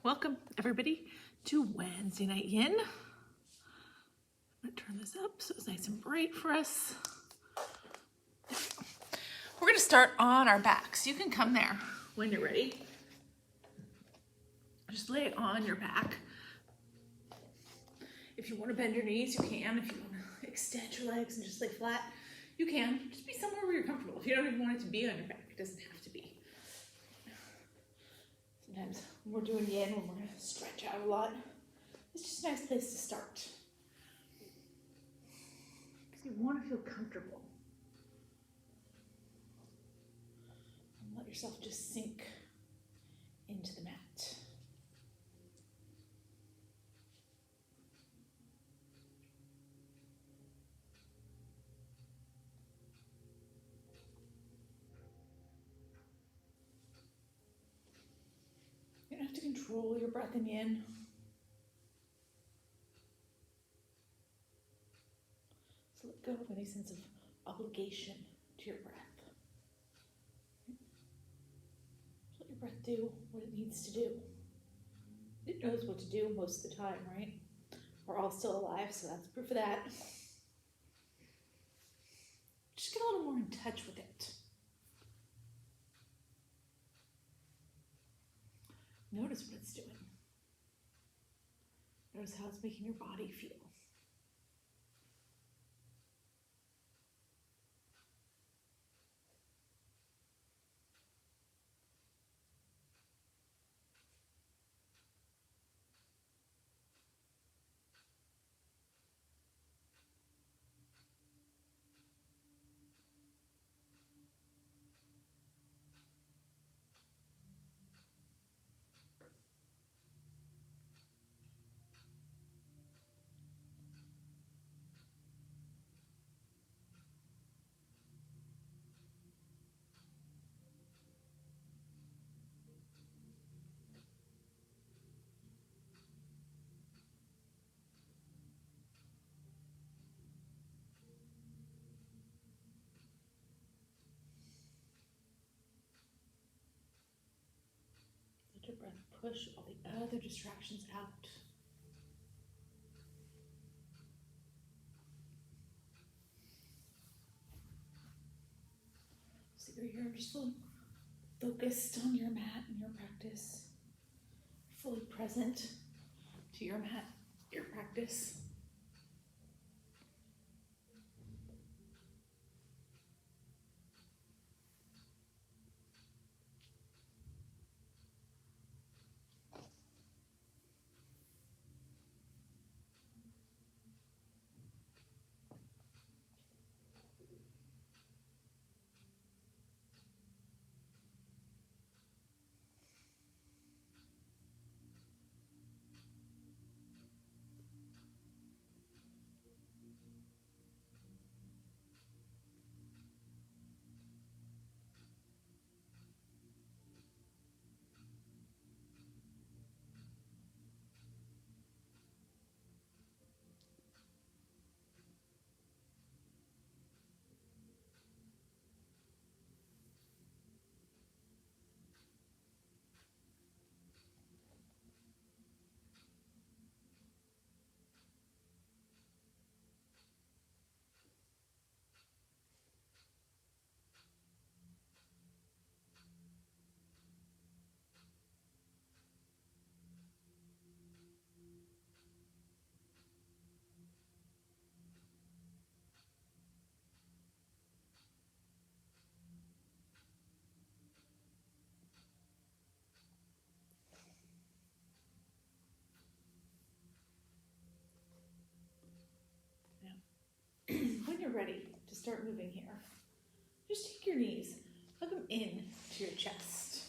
Welcome everybody to Wednesday Night Yin. I'm gonna turn this up so it's nice and bright for us. We're gonna start on our backs. You can come there when you're ready. Just lay on your back. If you want to bend your knees, you can. If you want to extend your legs and just lay flat, you can. Just be somewhere where you're comfortable. If you don't even want it to be on your back, it doesn't have to be. Sometimes when we're doing yin, when we're going to stretch out a lot, it's just a nice place to start. Because you want to feel comfortable. And let yourself just sink into the mat. You don't have to control your breath in yin. So let go of any sense of obligation to your breath. Just let your breath do what it needs to do. It knows what to do most of the time, right? We're all still alive, so that's proof of that. Just get a little more in touch with it. Notice what it's doing. Notice how it's making your body feel. Let your breath push all the other distractions out. So you're here just fully focused on your mat and your practice. Fully present to your mat, your practice. When you're ready to start moving here, just take your knees, hug them in to your chest.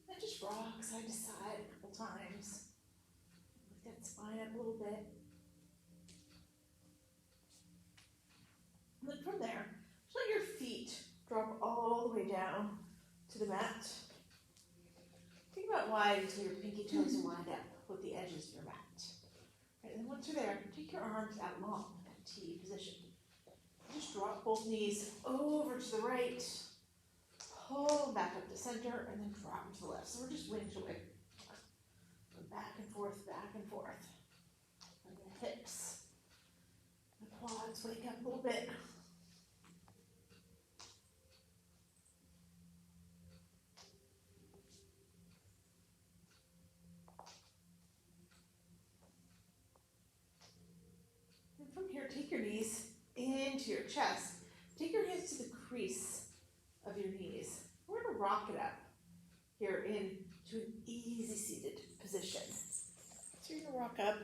And just rock side to side a couple times. Lift that spine up a little bit. And then from there, just let your feet drop all the way down to the mat. Think about wide until your pinky toes wind up with the edges of your mat. Right, and then once you're there, take your arms out long, that T position. Just drop both knees over to the right. pull back up to center, and then drop them to the left. So we're just wings away. Back and forth, back and forth. And the hips, the quads wake up a little bit. And from here, take your knees into your chest. Take your hands to the crease of your knees. We're going to rock it up here into an easy seated position. So you're going to rock up,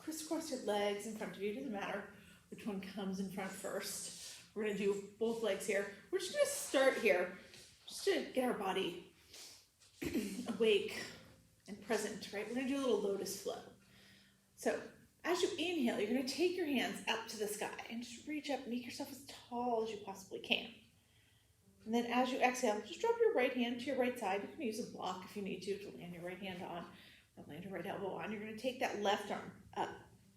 crisscross your legs in front of you. It doesn't matter which one comes in front first. We're going to do both legs here. We're just going to start here just to get our body awake and present, right? We're going to do a little lotus flow. So as you inhale, you're going to take your hands up to the sky and just reach up, make yourself as tall as you possibly can. And then as you exhale, just drop your right hand to your right side. You can use a block if you need to land your right hand on, or land your right elbow on. You're going to take that left arm up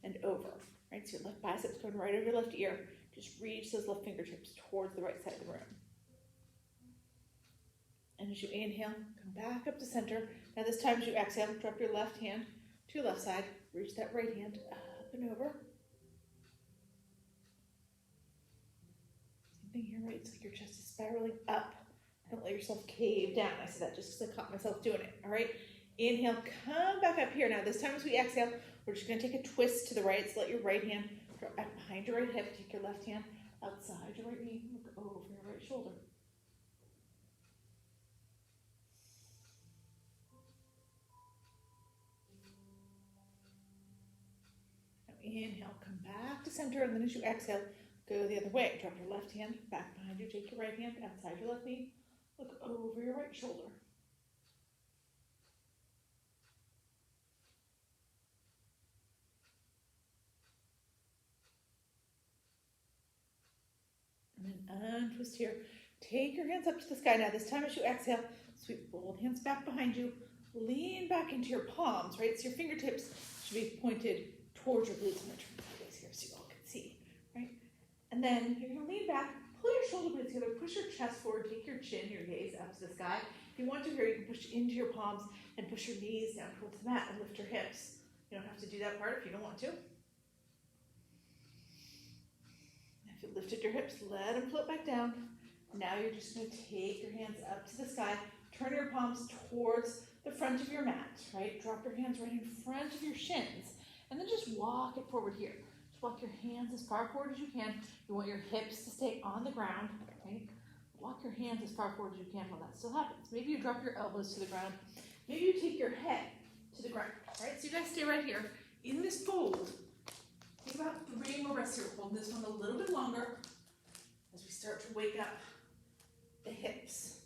and over, right? So your left bicep's going right over your left ear. Just reach those left fingertips towards the right side of the room. And as you inhale, come back up to center. Now this time as you exhale, drop your left hand to your left side. Reach that right hand up and over. Same thing here, right? It's like your chest is spiraling up. Don't let yourself cave down. I said that just because I caught myself doing it, all right? Inhale, come back up here. Now this time as we exhale, we're just going to take a twist to the right. So let your right hand drop back behind your right hip. Take your left hand outside your right knee. Look over your right shoulder. Inhale, come back to center, and then as you exhale, go the other way. Drop your left hand back behind you, take your right hand outside your left knee, look over your right shoulder. And then untwist here. Take your hands up to the sky. Now this time as you exhale, sweep both hands back behind you, lean back into your palms, right? So your fingertips should be pointed towards your glutes. I'm going to turn my face here so you all can see, right? And then you're going to lean back, pull your shoulder blades together, push your chest forward, take your chin, your gaze up to the sky. If you want to here, you can push into your palms and push your knees down towards the mat and lift your hips. You don't have to do that part if you don't want to. If you lifted your hips, let them float back down. Now you're just going to take your hands up to the sky, turn your palms towards the front of your mat, right? Drop your hands right in front of your shins. And then just walk it forward here. Just walk your hands as far forward as you can. You want your hips to stay on the ground, right? Walk your hands as far forward as you can while that still happens. Maybe you drop your elbows to the ground. Maybe you take your head to the ground, right? So you guys stay right here in this fold. Think about 3 more breaths here. Hold this one a little bit longer as we start to wake up the hips.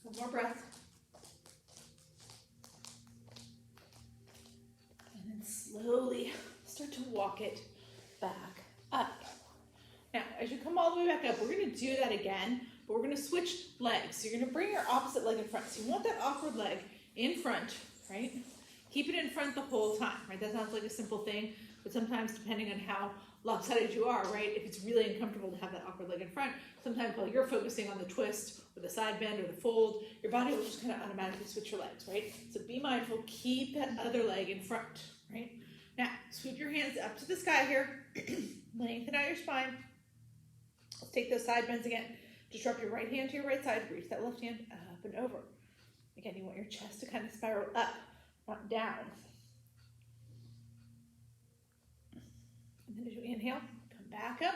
One more breath. And then slowly start to walk it back up. Now, as you come all the way back up, we're going to do that again, but we're going to switch legs. So you're going to bring your opposite leg in front. So you want that awkward leg in front, right? Keep it in front the whole time, right? That sounds like a simple thing, but sometimes depending on how lopsided you are, right? If it's really uncomfortable to have that awkward leg in front, sometimes while you're focusing on the twist or the side bend or the fold, your body will just kind of automatically switch your legs, right? So be mindful, keep that other leg in front, right? Now, sweep your hands up to the sky here, lengthen out your spine. Let's take those side bends again. Just drop your right hand to your right side, reach that left hand up and over. Again, you want your chest to kind of spiral up, not down. And then as you inhale, come back up.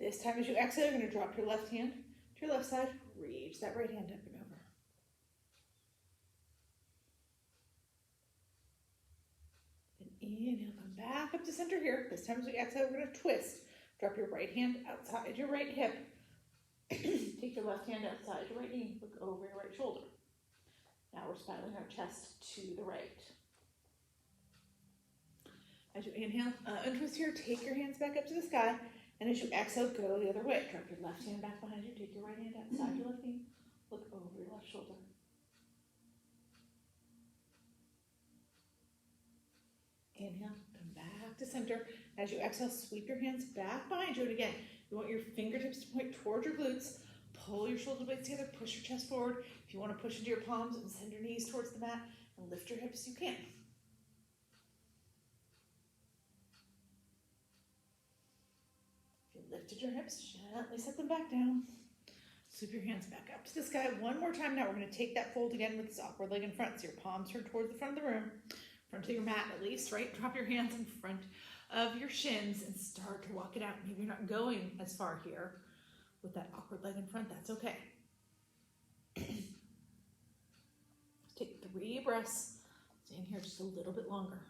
This time as you exhale, you're going to drop your left hand to your left side, reach that right hand up and over. Then inhale, come back up to center here. This time as we exhale, we're going to twist. Drop your right hand outside your right hip. Take your left hand outside your right knee, look over your right shoulder. Now we're spiraling our chest to the right. As you inhale, untwist here, take your hands back up to the sky, and as you exhale, go the other way. Drop your left hand back behind you, take your right hand outside your left knee, look over your left shoulder. Inhale, come back to center. As you exhale, sweep your hands back behind you. And again, you want your fingertips to point toward your glutes. Pull your shoulder blades together, push your chest forward. If you want to push into your palms and send your knees towards the mat and lift your hips, you can. If you lifted your hips, gently set them back down. Sweep your hands back up to the sky. One more time now. We're going to take that fold again with this awkward leg in front. So your palms turn towards the front of the room, front of your mat at least, right? Drop your hands in front of your shins and start to walk it out. Maybe you're not going as far here with that awkward leg in front. That's okay. Take 3 breaths. Stay in here just a little bit longer.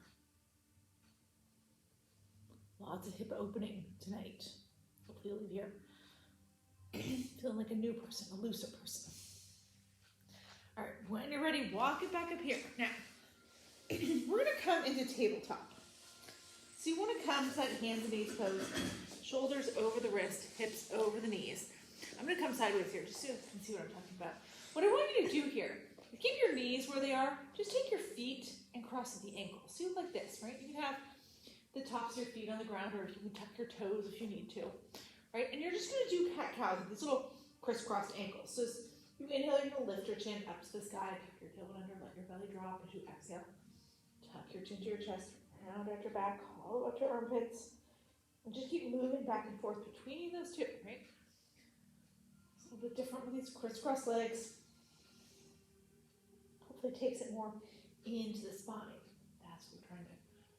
Lots of hip opening tonight. Hopefully you'll leave here feeling like a new person, a looser person. All right, when you're ready, walk it back up here. Now, we're gonna come into tabletop. So you wanna come to that hands and knees pose, shoulders over the wrist, hips over the knees. I'm gonna come sideways here just so you can see what I'm talking about. What I want you to do here, keep your knees where they are, just take your feet and cross at the ankles. So you like this, right? You can have the tops of your feet on the ground, or you can tuck your toes if you need to. Right, and you're just going to do cat-cows with these little crisscrossed ankles. So as you inhale, you're going to lift your chin up to the sky, tuck your tailbone under, let your belly drop as you exhale. Tuck your chin to your chest, round out your back, hollow out your armpits, and just keep moving back and forth between those two, right? It's a little bit different with these crisscross legs. Hopefully it takes it more into the spine. That's what we're trying to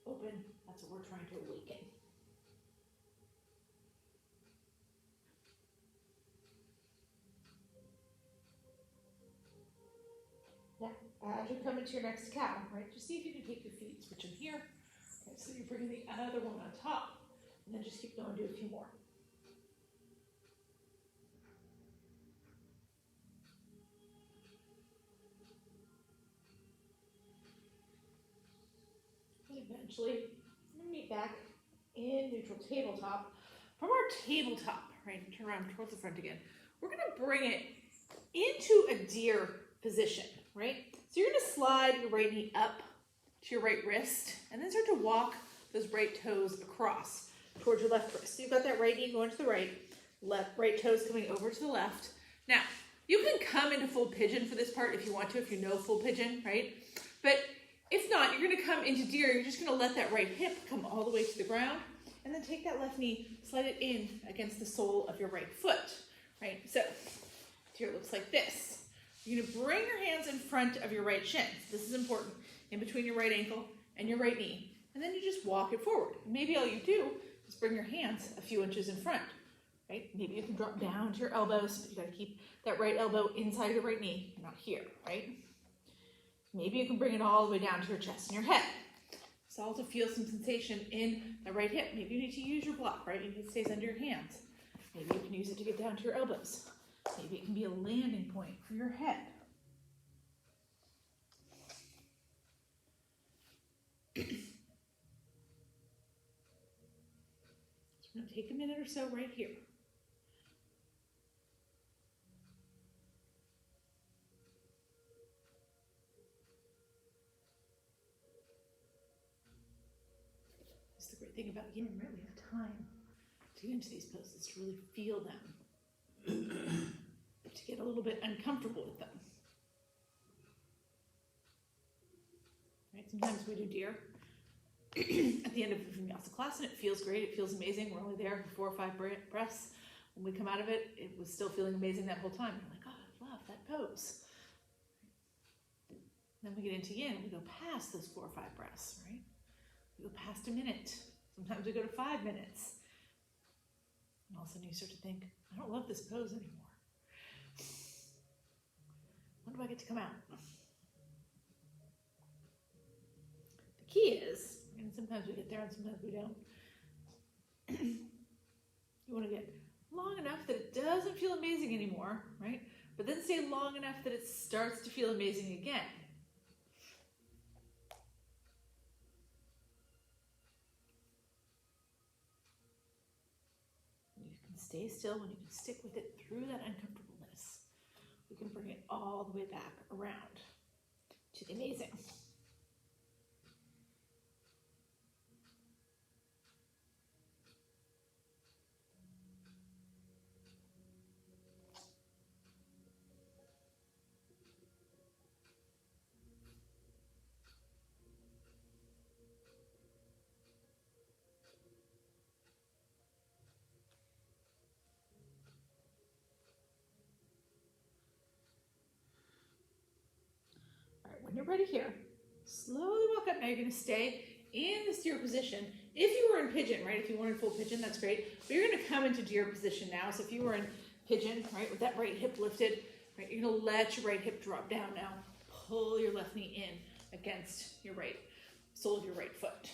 open. That's what we're trying to awaken. Now, as you come into your next cow, right, just see if you can take your feet, switch them here. Okay, so you're bringing the other one on top, and then just keep going, do a few more. And eventually, we're going to meet back in neutral tabletop. From our tabletop, right, turn around towards the front again, we're going to bring it into a deer position, right? So you're going to slide your right knee up to your right wrist, and then start to walk those right toes across towards your left wrist. So you've got that right knee going to the right, right toes coming over to the left. Now, you can come into full pigeon for this part if you want to, if you know full pigeon, right? But if not, you're going to come into deer. You're just going to let that right hip come all the way to the ground, and then take that left knee, slide it in against the sole of your right foot, right? So deer looks like this. You're going to bring your hands in front of your right shin. This is important, in between your right ankle and your right knee. And then you just walk it forward. Maybe all you do is bring your hands a few inches in front, right? Maybe you can drop down to your elbows, but you got to keep that right elbow inside of your right knee, not here, right? Maybe you can bring it all the way down to your chest and your head. So also feel some sensation in the right hip. Maybe you need to use your block, right? Maybe it stays under your hands. Maybe you can use it to get down to your elbows. Maybe it can be a landing point for your head. So we're going to take a minute or so right here. That's the great thing about yin, right? We have time to get into these poses, to really feel them. To get a little bit uncomfortable with them. Right? Sometimes we do deer at the end of a vinyasa class, and it feels great. It feels amazing. We're only there for 4 or 5 breaths. When we come out of it, it was still feeling amazing that whole time. We're like, oh, I love that pose. Then we get into yin, and we go past those 4 or 5 breaths, right? We go past a minute. Sometimes we go to 5 minutes. And all of a sudden you start to think, I don't love this pose anymore. When do I get to come out? The key is, and sometimes we get there and sometimes we don't, you want to get long enough that it doesn't feel amazing anymore, right? But then stay long enough that it starts to feel amazing again. When you can stay still, when you can stick with it through that uncomfortableness, we can bring it all the way back around to the amazing. you're ready here, slowly walk up. Now you're gonna stay in the deer position. If you were in pigeon, right, if you wanted full pigeon, that's great. But you're gonna come into deer position now. So if you were in pigeon, right, with that right hip lifted, right, you're gonna let your right hip drop down now. Pull your left knee in against your right sole of your right foot.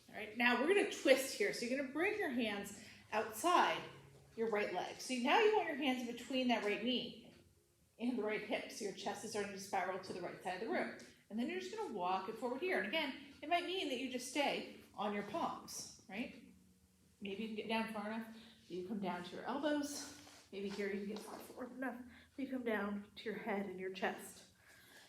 All right, now we're gonna twist here. So you're gonna bring your hands outside your right leg. So now you want your hands between that right knee and the right hip. So your chest is starting to spiral to the right side of the room. And then you're just gonna walk it forward here. And again, it might mean that you just stay on your palms, right? Maybe you can get down far enough. You come down to your elbows. Maybe here you can get far forward enough. You come down to your head and your chest.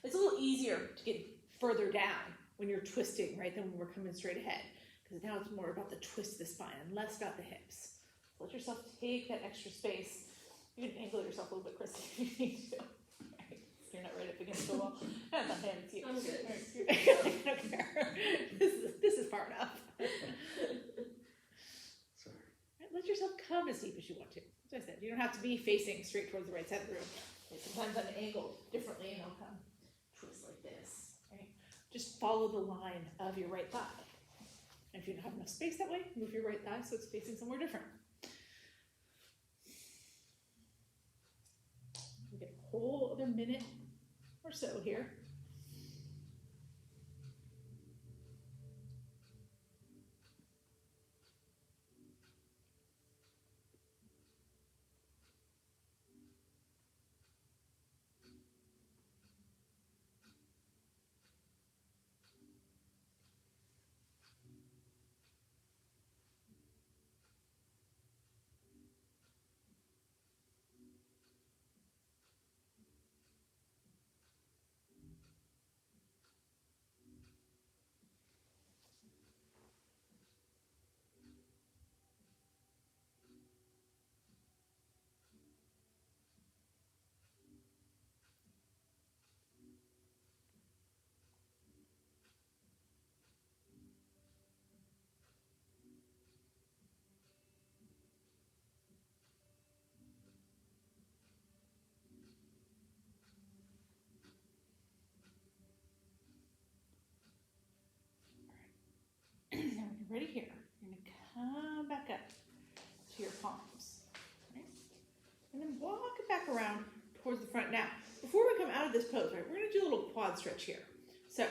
It's a little easier to get further down when you're twisting, right, than when we're coming straight ahead. Because now it's more about the twist of the spine and less about the hips. So let yourself take that extra space. You can angle yourself a little bit, Christy, if you need to. Right. You're not right up against the wall. That's not him, it's you. I'm good. I don't care. This is far enough. Sorry. Right, let yourself come as deep as you want to. As I said, you don't have to be facing straight towards the right side of the room. Sometimes I'm angled differently and I'll come twist like this. Right? Just follow the line of your right thigh. And if you don't have enough space that way, move your right thigh so it's facing somewhere different. We get a whole other minute or so here. Now when you're ready here, you're going to come back up to your palms. Right? And then walk it back around towards the front. Now, before we come out of this pose, right, we're going to do a little quad stretch here. So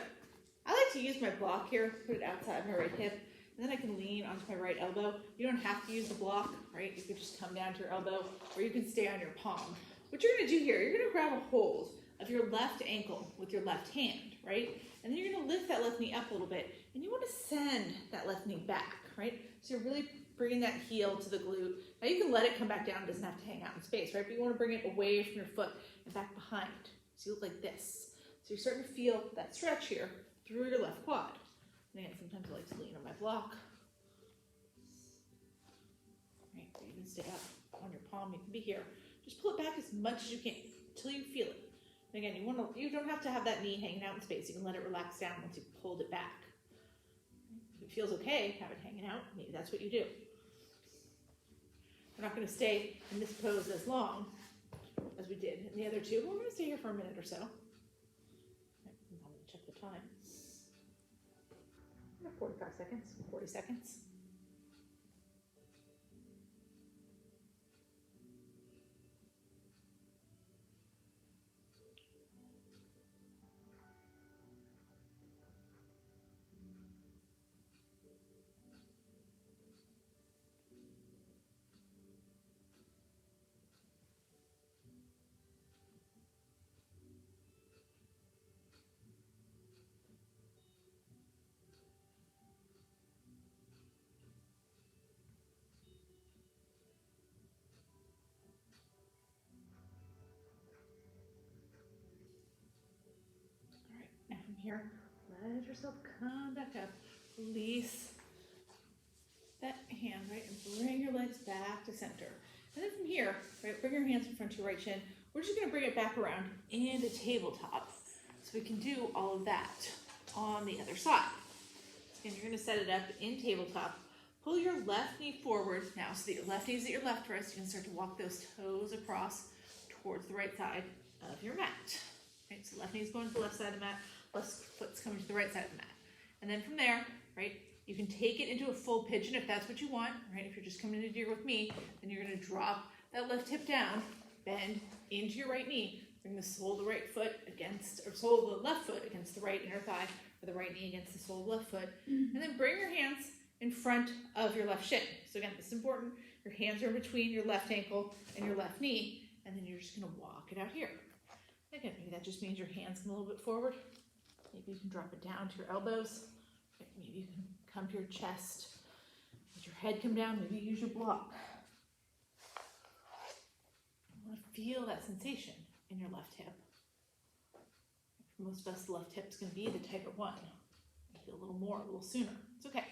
I like to use my block here, put it outside my right hip, and then I can lean onto my right elbow. You don't have to use the block, right? You can just come down to your elbow, or you can stay on your palm. What you're going to do here, you're going to grab a hold of your left ankle with your left hand, right? And then you're going to lift that left knee up a little bit, and you want to send that left knee back, right? So you're really bringing that heel to the glute. Now you can let it come back down, it doesn't have to hang out in space, right? But you want to bring it away from your foot and back behind. So you look like this. So you're starting to feel that stretch here through your left quad. And again, sometimes I like to lean on my block. Right, you can stay up on your palm, you can be here. Just pull it back as much as you can until you feel it. And again, you don't have to have that knee hanging out in space. You can let it relax down once you pulled it back. If it feels okay, have it hanging out, maybe that's what you do. We're not going to stay in this pose as long as we did in the other two. We're going to stay here for a minute or so. I'm going to check the time. 45 seconds, 40 seconds. Here, let yourself come back up. Release that hand, right, and bring your legs back to center. And then from here, right, bring your hands in front of your right shin. We're just going to bring it back around into tabletop. So we can do all of that on the other side. And you're going to set it up in tabletop. Pull your left knee forward now so that your left knee is at your left wrist. You can start to walk those toes across towards the right side of your mat. Right, so left knee is going to the left side of the mat. left foot's coming to the right side of the mat. And then from there, right, you can take it into a full pigeon if that's what you want, right? If you're just coming into deer with me, then you're gonna drop that left hip down, bend into your right knee, bring the sole of the right foot against, or sole of the left foot against the right inner thigh, or the right knee against the sole of the left foot, and then bring your hands in front of your left shin. So again, this is important. Your hands are in between your left ankle and your left knee, and then you're just gonna walk it out here. Again, maybe that just means your hands come a little bit forward. Maybe you can drop it down to your elbows. Maybe you can come to your chest. Let your head come down. Maybe you use your block. You want to feel that sensation in your left hip. For most of us, the left hip is going to be the type of one. You feel a little more, a little sooner. It's okay.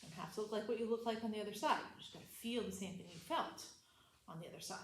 You don't have to look like what you look like on the other side. You just got to feel the same thing you felt on the other side.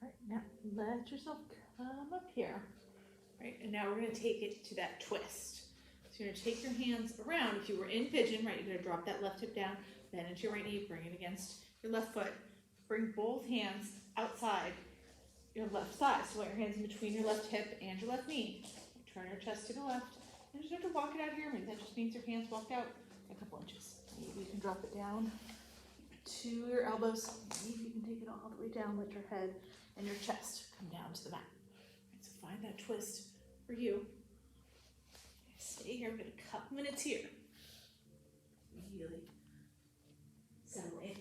All right, now let yourself come up here. Right, and now we're going to take it to that twist. So you're going to take your hands around. If you were in pigeon, right, you're going to drop that left hip down, bend into your right knee, bring it against your left foot. Bring both hands outside your left thigh. So let your hands in between your left hip and your left knee. Turn your chest to the left. And just have to walk it out here. Maybe that just means your hands walked out a couple inches. Maybe you can drop it down to your elbows. Maybe you can take it all the way down. Let your head and your chest come down to the mat. So find that twist for you. Stay here, we've got a couple minutes here. Really settle in.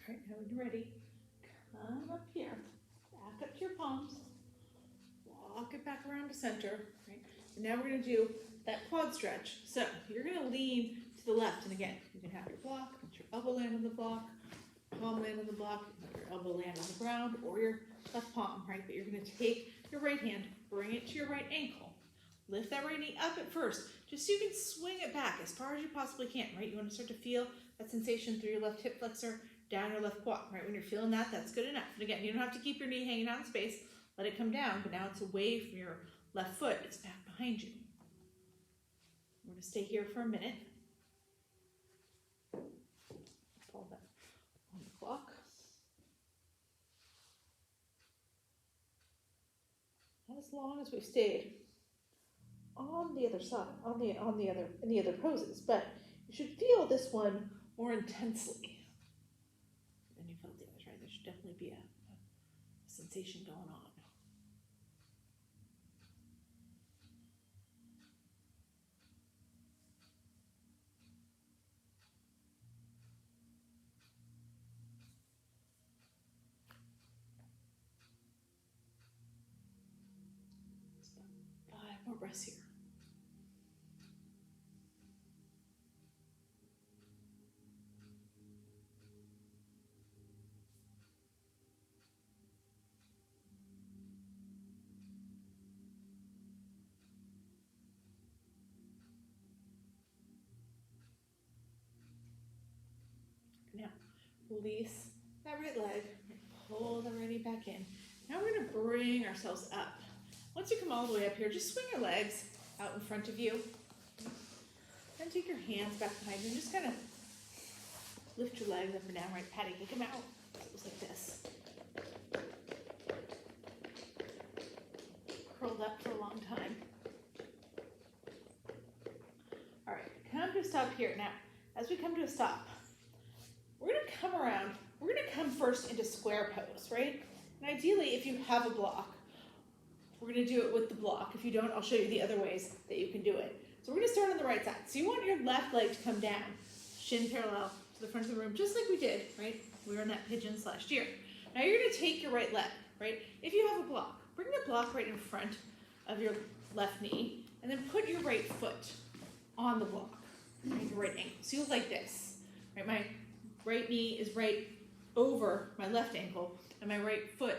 All right, now when you're ready, come up here, back up to your palms, walk it back around to center, right? And now we're gonna do that quad stretch. So you're gonna lean to the left, and again, you can have your block, let your elbow land on the block, palm land on the block, let your elbow land on the ground, or your left palm, right? But you're gonna take your right hand, bring it to your right ankle, lift that right knee up at first, just so you can swing it back as far as you possibly can, right? You wanna start to feel that sensation through your left hip flexor, down your left quad, right? When you're feeling that, that's good enough. And again, you don't have to keep your knee hanging out in space, let it come down, but now it's away from your left foot, it's back behind you. We're gonna stay here for a minute. Pull that on the clock. Not as long as we've stayed on the other side, in the other poses, but you should feel this one more intensely than you felt the others, right? There should definitely be a sensation going on. Five more breaths here. Now, release that right leg, pull the right knee back in. Now we're gonna bring ourselves up. Once you come all the way up here, just swing your legs out in front of you. Then take your hands back behind you and just kind of lift your legs up and down, right? Patty, kick them out. Just like this. Curled up for a long time. All right, come to a stop here. Now, as we come to a stop, we're gonna come around. We're gonna come first into square pose, right? And ideally, if you have a block, we're gonna do it with the block. If you don't, I'll show you the other ways that you can do it. So we're gonna start on the right side. So you want your left leg to come down, shin parallel to the front of the room, just like we did, right? We were in that pigeons last year. Now you're gonna take your right leg, right? If you have a block, bring the block right in front of your left knee, and then put your right foot on the block, right? Your right ankle. So you look like this, right? My right knee is right over my left ankle, and my right foot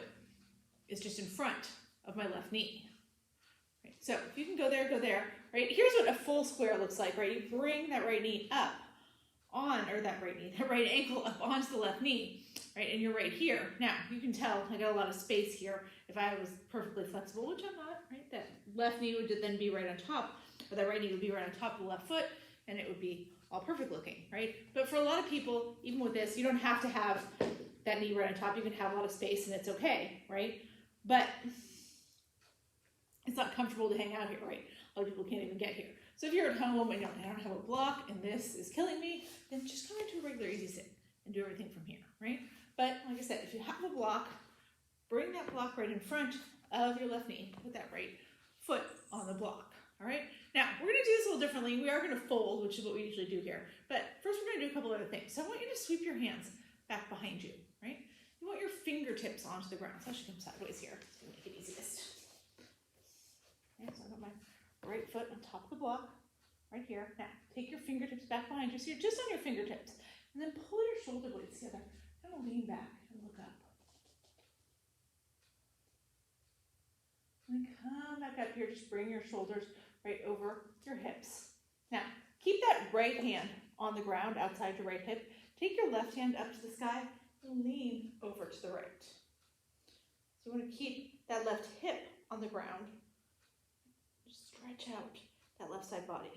is just in front of my left knee. Right? So if you can go there, right? Here's what a full square looks like, right? You bring that right knee up on, or that right ankle up onto the left knee, right? And you're right here. Now, you can tell I got a lot of space here. If I was perfectly flexible, which I'm not, right? That left knee would then be right on top, or that right knee would be right on top of the left foot, and it would be all perfect looking, right? But for a lot of people, even with this, you don't have to have that knee right on top. You can have a lot of space and it's okay, right? But it's not comfortable to hang out here, right? A lot of people can't even get here. So if you're at home and you're like, I don't have a block and this is killing me, then just come into a regular easy sit and do everything from here, right? But like I said, if you have a block, bring that block right in front of your left knee. Put that right foot on the block, all right? Now, we're gonna do this a little differently. We are gonna fold, which is what we usually do here. But first we're gonna do a couple other things. So I want you to sweep your hands back behind you, right? You want your fingertips onto the ground. So I should come sideways here. It's gonna make it easiest. Okay, so I got my right foot on top of the block, right here. Now, take your fingertips back behind you. So you're just on your fingertips. And then pull your shoulder blades together. Kind of lean back and look up. And then come back up here. Just bring your shoulders right over your hips. Now, keep that right hand on the ground outside your right hip. Take your left hand up to the sky and lean over to the right. So you want to keep that left hip on the ground. Just stretch out that left side body.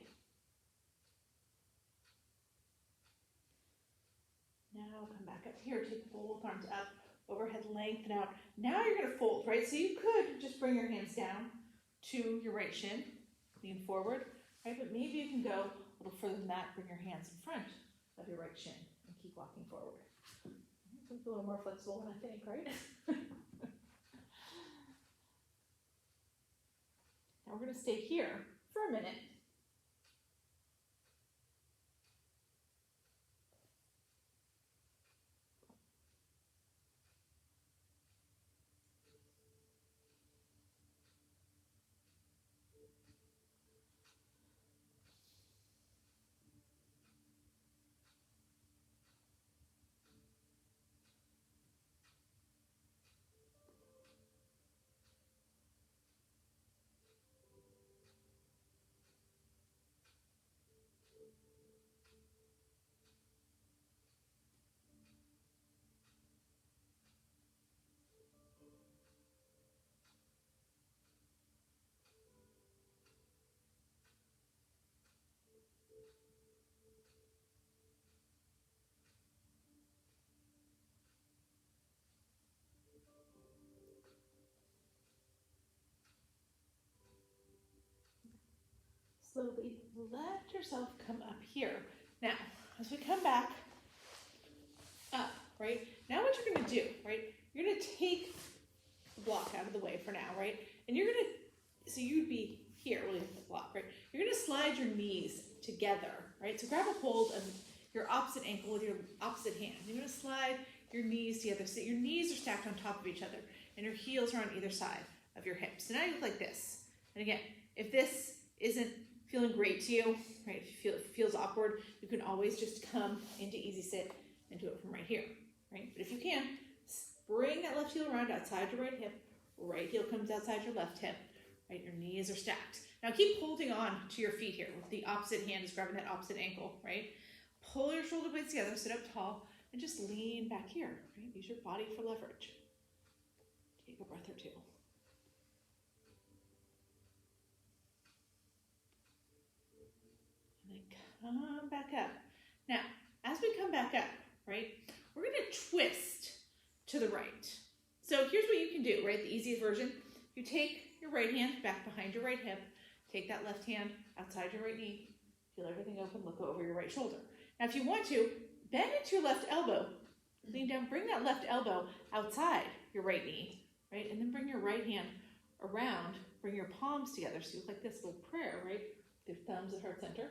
Now come back up here. Take both arms up, overhead, lengthen out. Now you're going to fold, right? So you could just bring your hands down to your right shin, lean forward, right? But maybe you can go a little further than that. Bring your hands in front of your right shin and keep walking forward. It's a little more flexible than I think, right? Now we're going to stay here for a minute. slowly let yourself come up here. Now, as we come back up, right? Now what you're gonna do, right? You're gonna take the block out of the way for now, right? And you're gonna, so you'd be here, really the block, right? You're gonna slide your knees together, right? So grab a hold of your opposite ankle with your opposite hand. You're gonna slide your knees together so that your knees are stacked on top of each other and your heels are on either side of your hips. So now you look like this. And again, if this isn't feeling great to you, right? If you feel it feels awkward, you can always just come into easy sit and do it from right here, right? But if you can, bring that left heel around outside your right heel comes outside your left hip, right? Your knees are stacked. Now keep holding on to your feet here. With the opposite hand is grabbing that opposite ankle, right? Pull your shoulder blades together, sit up tall, and just lean back here, right? Use your body for leverage. Take a breath or two. And then come back up. Now, as we come back up, right, we're gonna twist to the right. So here's what you can do, right? The easiest version, you take your right hand back behind your right hip, take that left hand outside your right knee, feel everything open, look over your right shoulder. Now if you want to, bend into your left elbow, lean down, bring that left elbow outside your right knee, right? And then bring your right hand around, bring your palms together, so you look like this little prayer, right? Your thumbs at heart center,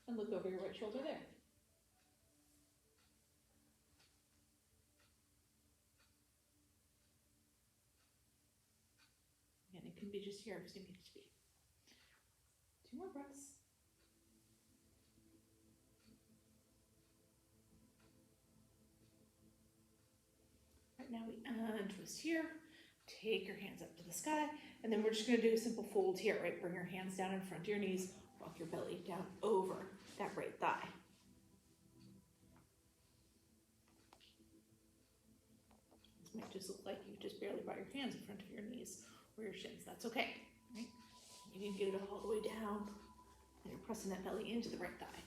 and look over your right shoulder there. And it can be just here, just need to be. 2 more breaths. Right now we untwist here, take your hands up to the sky, and then we're just gonna do a simple fold here, right? Bring your hands down in front of your knees, walk your belly down over that right thigh. This might just look like you just barely brought your hands in front of your knees or your shins. That's okay, right? You can get it all the way down, and you're pressing that belly into the right thigh.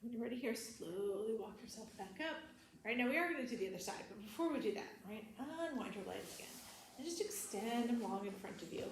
When you're ready here, slowly walk yourself back up. Right now we are going to do the other side, but before we do that, right, unwind your legs again. And just extend them long in front of you.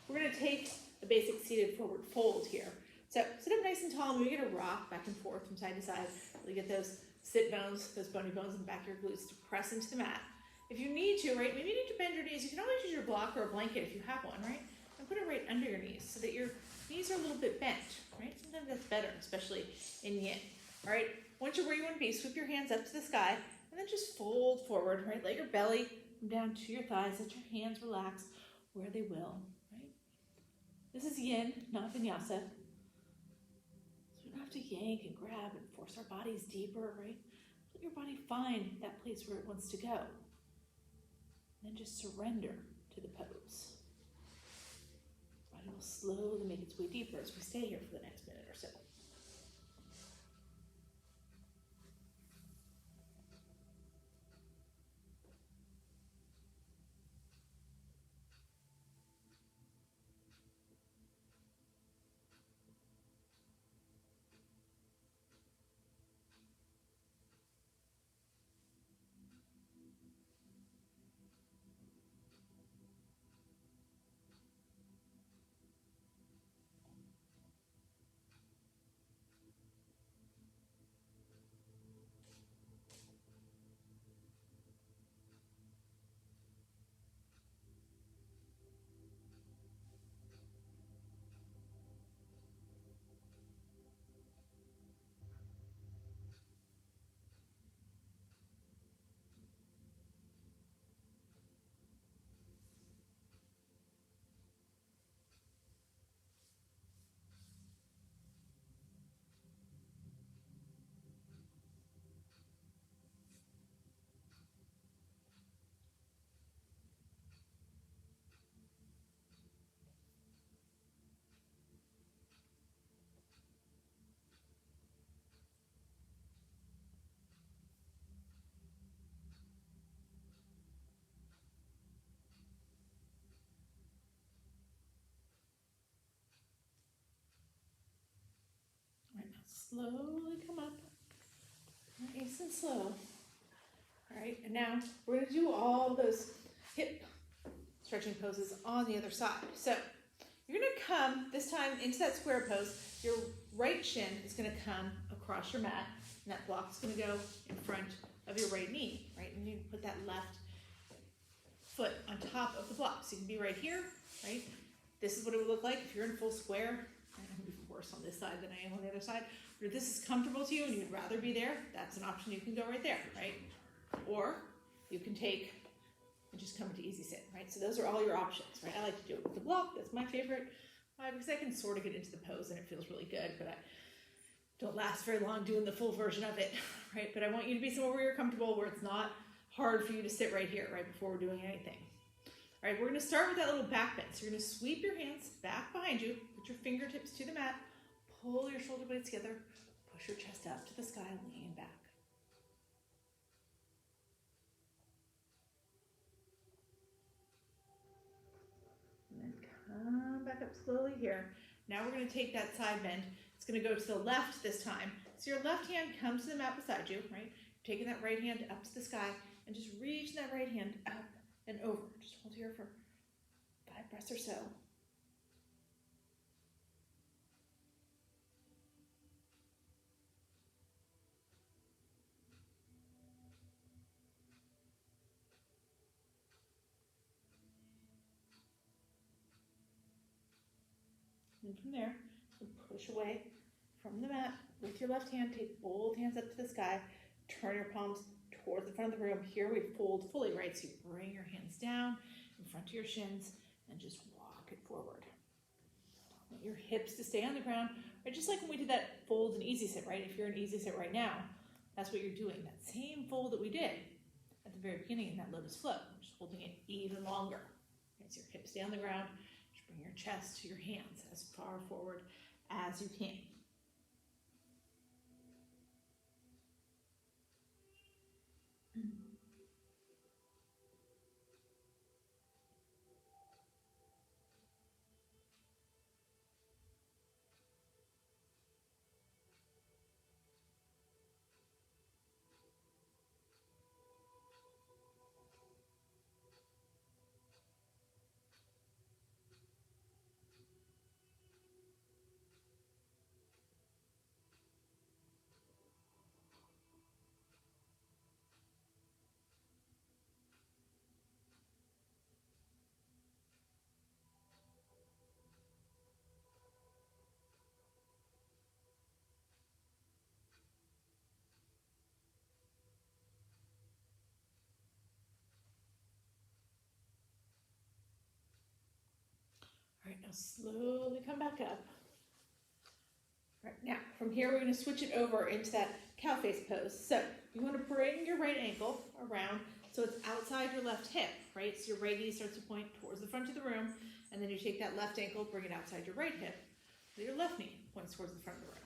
We're going to take the basic seated forward fold here. So sit up nice and tall, and we're going to rock back and forth from side to side. Really get those sit bones, those bony bones in the back of your glutes to press into the mat. If you need to, right, maybe you need to bend your knees. You can always use your block or a blanket if you have one, right? And put it right under your knees so that your knees are a little bit bent, right? Sometimes that's better, especially in yin. All right, once you're where you want to be, sweep your hands up to the sky, and then just fold forward, right? Let your belly come down to your thighs, let your hands relax where they will, right? This is yin, not vinyasa. So we don't have to yank and grab and force our bodies deeper, right? Let your body find that place where it wants to go. And then just surrender to the pose. Body will slowly make its way deeper as we stay here for the next minute or so. slowly come up, nice and slow. All right, and now we're going to do all those hip stretching poses on the other side. So you're going to come this time into that square pose. Your right shin is going to come across your mat, and that block is going to go in front of your right knee, right? And you put that left foot on top of the block. So you can be right here, right? This is what it would look like if you're in full square. I'm even worse on this side than I am on the other side. But if this is comfortable to you and you'd rather be there, that's an option. You can go right there, right? Or you can take and just come into easy sit, right? So those are all your options, right? I like to do it with the block. That's my favorite. Why? Because I can sort of get into the pose and it feels really good, but I don't last very long doing the full version of it, right? But I want you to be somewhere where you're comfortable, where it's not hard for you to sit right here, right before we're doing anything. All right, we're going to start with that little back bend. So you're going to sweep your hands back behind you, put your fingertips to the mat, pull your shoulder blades together, push your chest up to the sky, lean back. And then come back up slowly here. Now we're going to take that side bend. It's going to go to the left this time. So your left hand comes to the mat beside you, right? You're taking that right hand up to the sky and just reach that right hand up and over. Just hold here for 5 breaths or so. And from there, you push away from the mat with your left hand. Take both hands up to the sky. Turn your palms towards the front of the room. Here we fold fully, right? So you bring your hands down in front of your shins and just walk it forward. Want your hips to stay on the ground, right? Just like when we did that fold and easy sit, right? If you're in easy sit right now, that's what you're doing. That same fold that we did at the very beginning in that lotus flow, just holding it even longer. Right? So your hips stay on the ground. Just bring your chest to your hands as far forward as you can. All right, now slowly come back up. All right, now from here we're going to switch it over into that cow face pose. So you want to bring your right ankle around so it's outside your left hip, right? So your right knee starts to point towards the front of the room, and then you take that left ankle, bring it outside your right hip, so your left knee points towards the front of the room.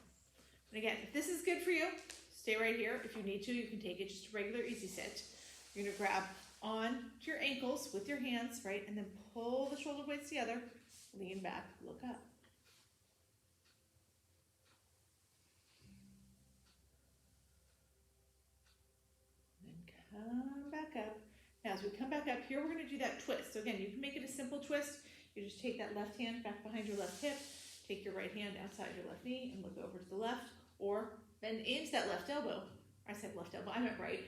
And again, if this is good for you, stay right here. If you need to, you can take it just a regular easy sit. You're going to grab on to your ankles with your hands, right? And then pull the shoulder blades together, lean back, look up. And then come back up. Now as we come back up here, we're going to do that twist. So again, you can make it a simple twist. You just take that left hand back behind your left hip, take your right hand outside your left knee and look over to the left, or bend into that left elbow. I said left elbow, I meant right.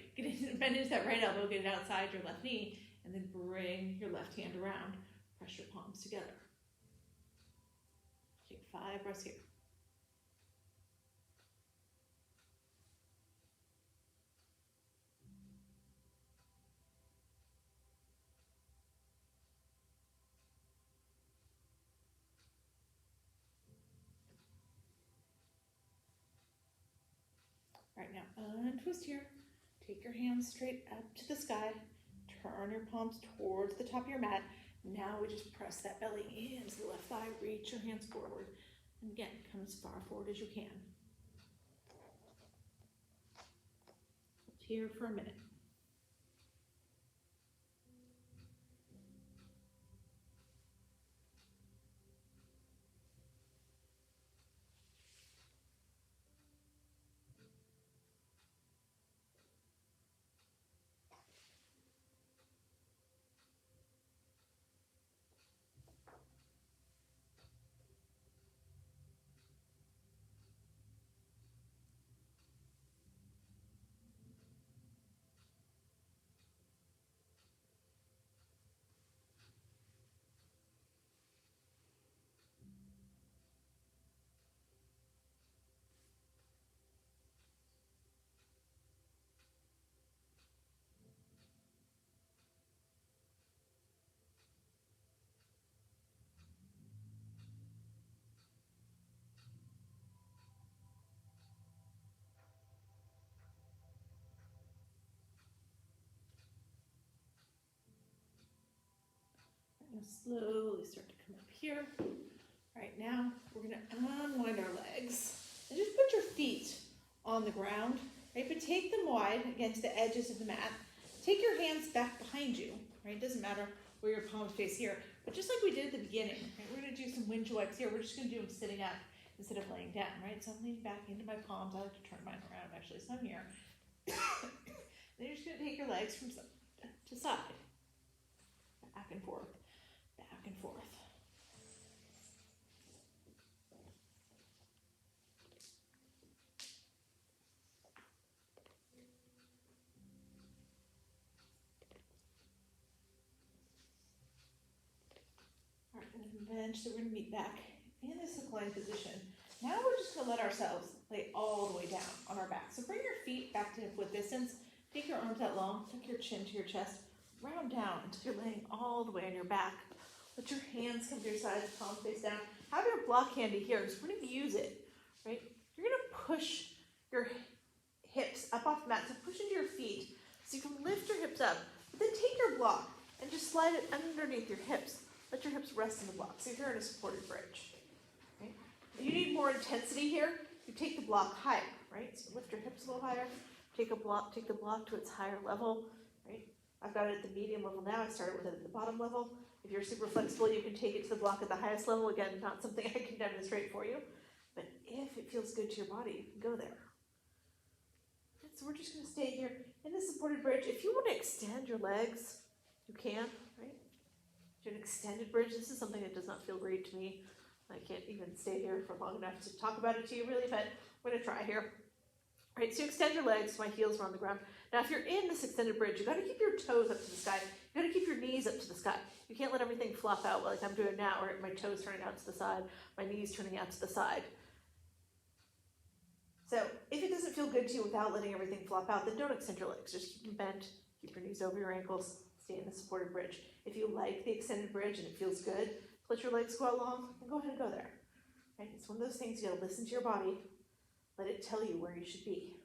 Bend into that right elbow, get it outside your left knee, and then bring your left hand around. Press your palms together. Take 5 breaths here. All right, now untwist here. Take your hands straight up to the sky. Turn your palms towards the top of your mat. Now we just press that belly into the left thigh. Reach your hands forward. And again, come as far forward as you can. Hold here for a minute. gonna slowly start to come up here. All right, now we're gonna unwind our legs and just put your feet on the ground, right? But take them wide against the edges of the mat. Take your hands back behind you, right? It doesn't matter where your palms face here, but just like we did at the beginning, right? We're gonna do some windshield wipes here. We're just gonna do them sitting up instead of laying down, right? So I'm leaning back into my palms. I like to turn mine around actually, so I'm here. Then you're just gonna take your legs from side to side, back and forth, back and forth. All right, and then so we're gonna meet back in this recline position. Now we're just gonna let ourselves lay all the way down on our back. So bring your feet back to hip width distance. Take your arms out long, tuck your chin to your chest, round down until you're laying all the way on your back. Let your hands come to your sides, palms face down. Have your block handy here, because we're gonna use it, right? You're gonna push your hips up off the mat, so push into your feet so you can lift your hips up. But then take your block and just slide it underneath your hips. Let your hips rest in the block. So you're in a supported bridge. Right? If you need more intensity here, you take the block higher, right? So lift your hips a little higher. Take the block to its higher level, right? I've got it at the medium level now. I started with it at the bottom level. If you're super flexible, you can take it to the block at the highest level. Again, not something I can demonstrate for you. But if it feels good to your body, you can go there. So we're just going to stay here in the supported bridge. If you want to extend your legs, you can, right? Do an extended bridge. This is something that does not feel great to me. I can't even stay here for long enough to talk about it to you, really, but I'm going to try here. All right, so you extend your legs, my heels are on the ground. Now, if you're in this extended bridge, you got to keep your toes up to the sky. You got to keep your knees up to the sky. You can't let everything flop out like I'm doing now, or my toes turning out to the side, my knees turning out to the side. So if it doesn't feel good to you without letting everything flop out, then don't extend your legs. Just keep them bent, keep your knees over your ankles, stay in the supported bridge. If you like the extended bridge and it feels good, let your legs go out long, and go ahead and go there. Right? It's one of those things you gotta listen to your body, let it tell you where you should be.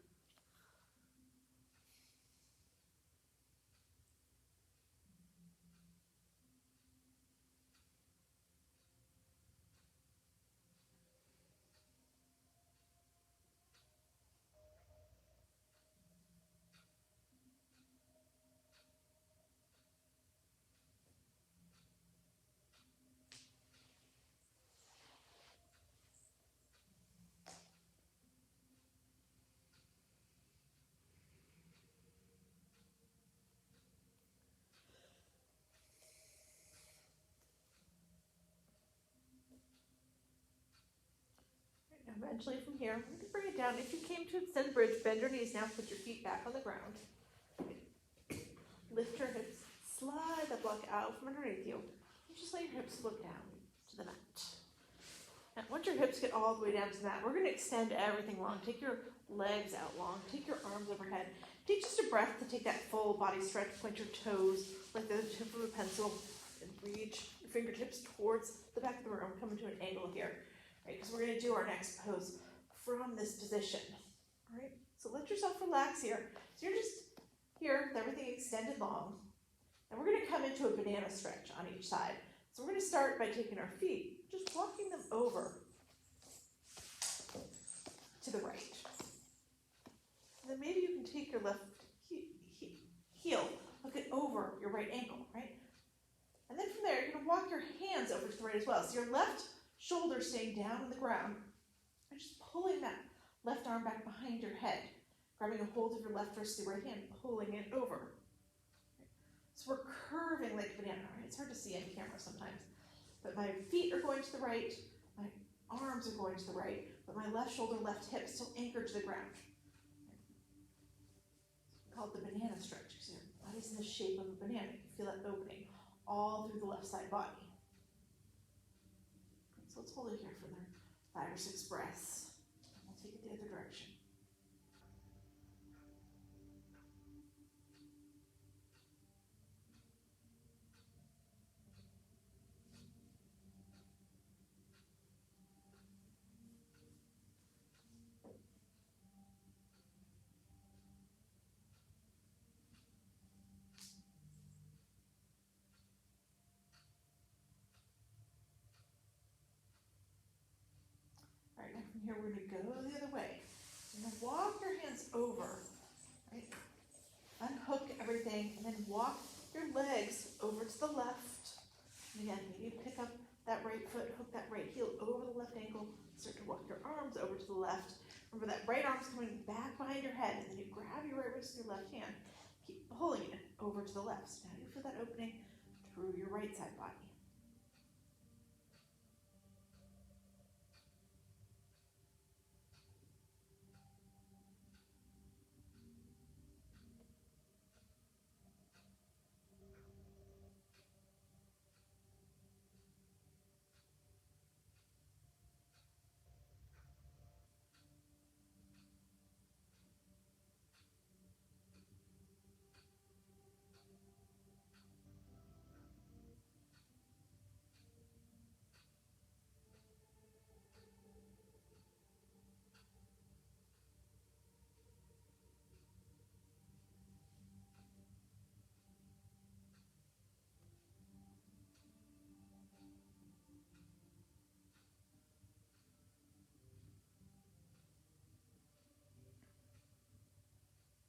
Eventually from here, I'm going to bring it down. If you came to extended bridge, bend your knees now, put your feet back on the ground. Lift your hips, slide that block out from underneath you. And just let your hips look down to the mat. Now, once your hips get all the way down to the mat, we're going to extend everything long. Take your legs out long, take your arms overhead. Take just a breath to take that full body stretch, point your toes like the tip of a pencil, and reach your fingertips towards the back of the room. Come into an angle here. Because we're going to do our next pose from this position. All right, so let yourself relax here. So you're just here with everything extended long. And we're going to come into a banana stretch on each side. So we're going to start by taking our feet, just walking them over to the right. And then maybe you can take your left heel, hook it over your right ankle, right? And then from there, you're going to walk your hands over to the right as well. So your left shoulder staying down on the ground, and just pulling that left arm back behind your head, grabbing a hold of your left wrist with the right hand, pulling it over. So we're curving like a banana, right? It's hard to see on camera sometimes, but my feet are going to the right, my arms are going to the right, but my left shoulder, left hip still anchored to the ground. It's called the banana stretch, because your body's in the shape of a banana. You can feel that opening all through the left side body. So let's hold it here for 5 or 6 breaths, and we'll take it the other direction. here we're going to go the other way. You're going to walk your hands over, right? Unhook everything, and then walk your legs over to the left. And again, maybe pick up that right foot, hook that right heel over the left ankle, start to walk your arms over to the left. Remember that right arm's coming back behind your head, and then you grab your right wrist with your left hand, keep pulling it over to the left. So now you feel that opening through your right side body.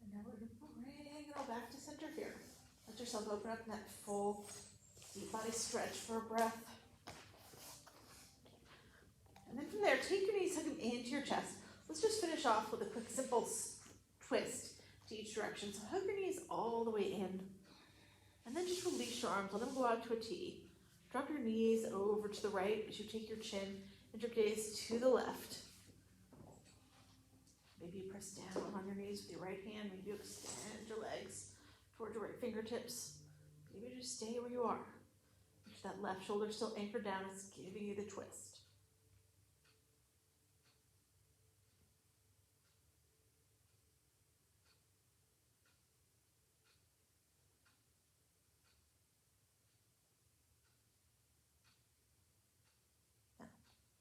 And now we're going to bring it all back to center here. Let yourself open up in that full deep body stretch for a breath. And then from there, take your knees, hug them into your chest. Let's just finish off with a quick, simple twist to each direction. So hug your knees all the way in. And then just release your arms, let them go out to a T. Drop your knees over to the right as you take your chin and your gaze to the left. Maybe you press down on your knees with your right hand. Maybe you extend your legs towards your right fingertips. Maybe you just stay where you are. That left shoulder still anchored down is giving you the twist.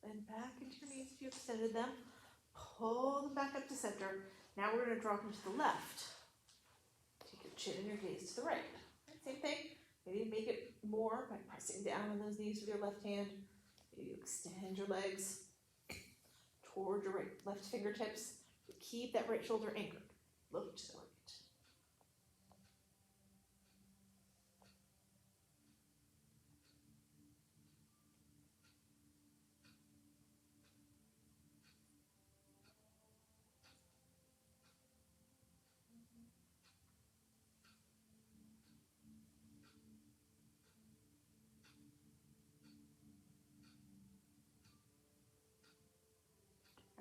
And back into your knees if you extended them. Pull them back up to center. Now we're going to drop them to the left. Take your chin and your gaze to the right. Same thing. Maybe make it more by pressing down on those knees with your left hand. Maybe you extend your legs toward your left fingertips. Keep that right shoulder anchored. Look to the right.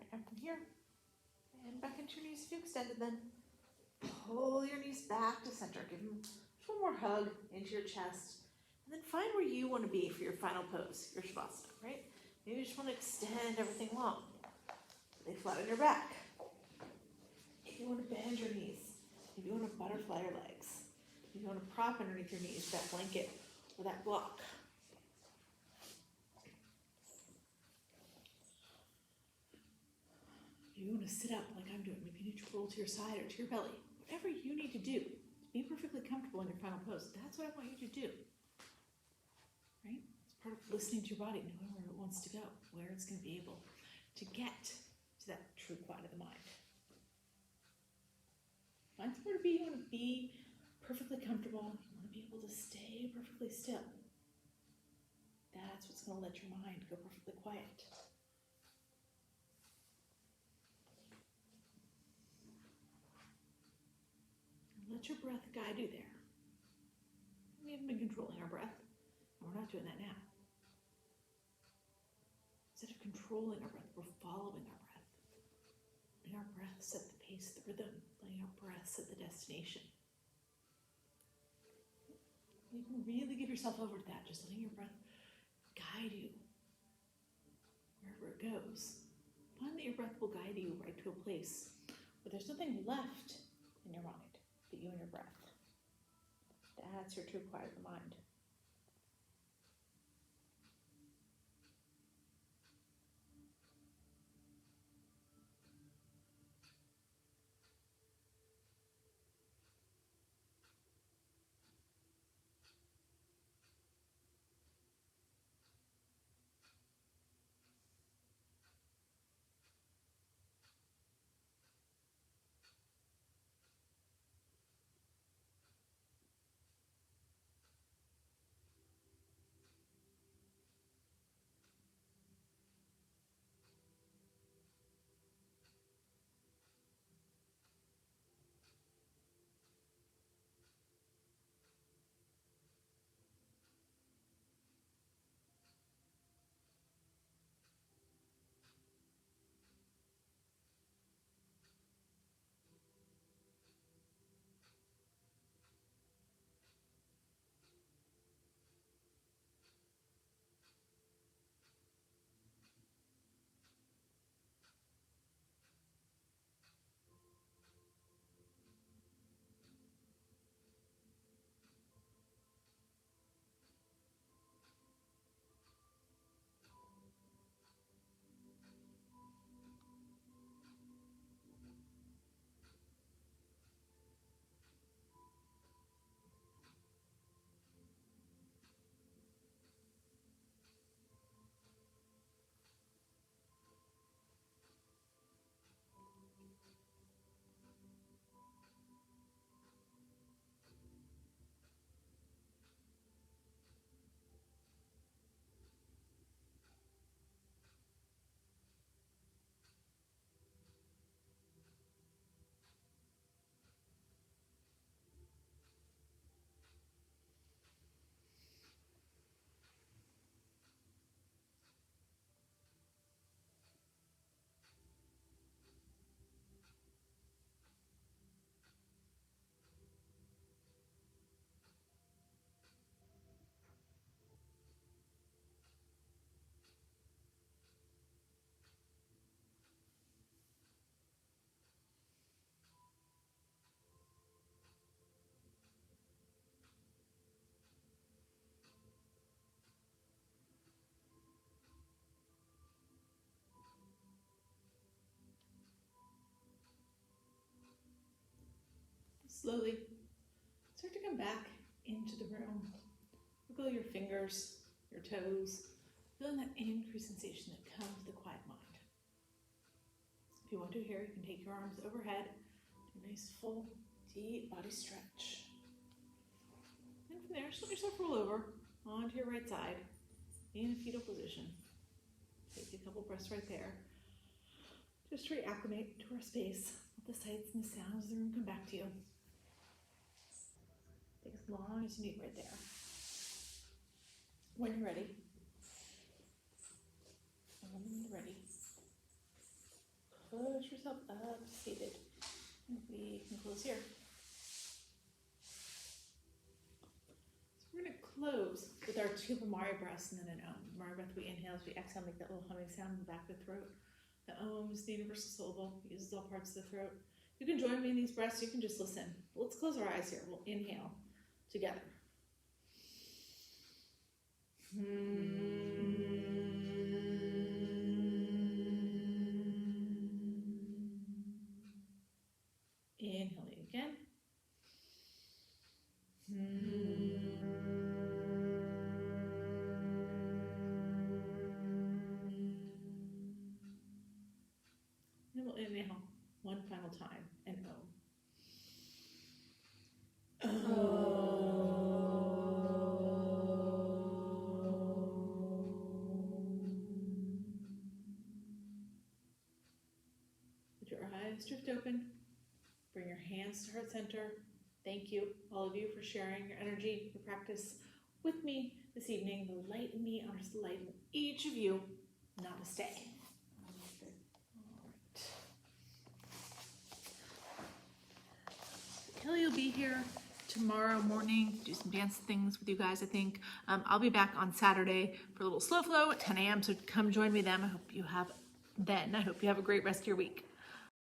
Right, from here, and back into your knees if you extended them. Pull your knees back to center. Give them just one more hug into your chest. And then find where you want to be for your final pose, your Shavasana, right? Maybe you just want to extend everything long. Lay flat on your back. If you want to bend your knees, if you want to butterfly your legs, if you want to prop underneath your knees, that blanket or that block. If you want to sit up like I'm doing, maybe you need to roll to your side or to your belly. Whatever you need to do to be perfectly comfortable in your final pose, that's what I want you to do. Right? It's part of listening to your body, knowing where it wants to go, where it's going to be able to get to that true quiet of the mind. Find somewhere to be. You want to be perfectly comfortable. You want to be able to stay perfectly still. That's what's going to let your mind go perfectly quiet. Let your breath guide you there. We haven't been controlling our breath, and we're not doing that now. Instead of controlling our breath, we're following our breath. Letting our breath set the pace, the rhythm, letting our breath set the destination. You can really give yourself over to that, just letting your breath guide you wherever it goes. Find that your breath will guide you right to a place where there's nothing left in your mind but you and your breath. That's your true quiet of the mind. slowly start to come back into the room. Wiggle your fingers, your toes, feeling that increased sensation that comes with the quiet mind. If you want to here, you can take your arms overhead, do a nice full, deep body stretch. And from there, just let yourself roll over onto your right side in a fetal position. Take a couple breaths right there. Just to reacclimate to our space. Let the sights and the sounds of the room come back to you. Take as long as you need right there. When you're ready, push yourself up, seated. And we can close here. So we're going to close with our two Bhamari breaths and then an Om. Bhamari breath, we inhale as we exhale, make that little humming sound in the back of the throat. The Om is the universal syllable, uses all parts of the throat. You can join me in these breaths, you can just listen. Let's close our eyes here. We'll inhale together. Inhaling again. And we'll inhale one final time and Om. Let your eyes drift open. Bring your hands to heart center. Thank you, all of you, for sharing your energy, your practice with me this evening. The light in me honors the light in each of you. Namaste. All right. Kelly will be here tomorrow morning, do some dance things with you guys, I think. I'll be back on Saturday for a little slow flow at 10 a.m. So come join me then. I hope you have a great rest of your week.